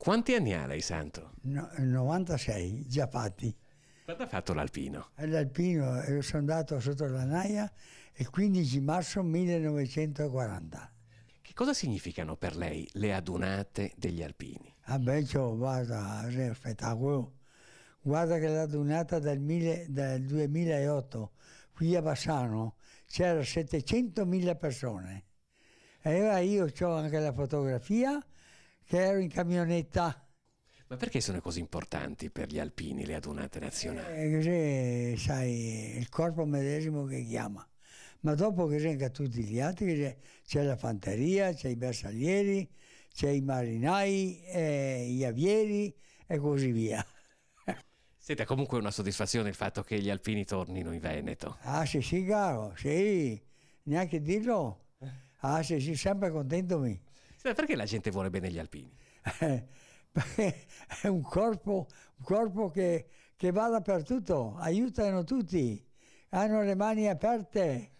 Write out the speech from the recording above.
Quanti anni ha lei, Santo? 96, già fatti. Quando ha fatto l'alpino? All'alpino sono andato sotto la Naia il 15 marzo 1940. Che cosa significano per lei le adunate degli alpini? Ah beh, guarda, è spettacolo. Guarda che la donata del 2008 qui a Bassano c'era 700.000 persone. E ora io ho anche la fotografia che ero in camionetta. Ma perché sono così importanti per gli alpini le adunate nazionali? Così, sai, il corpo medesimo che chiama. Ma dopo che anche tutti gli altri, c'è la fanteria, c'è i bersaglieri, c'è i marinai, gli avieri e così via. Senta, comunque è una soddisfazione il fatto che gli alpini tornino in Veneto. Ah sì, sì, caro, sì, neanche dirlo. Ah sì, sì, sempre contento mi. Senta, perché la gente vuole bene gli alpini? Perché è un corpo che va dappertutto, aiutano tutti, hanno le mani aperte.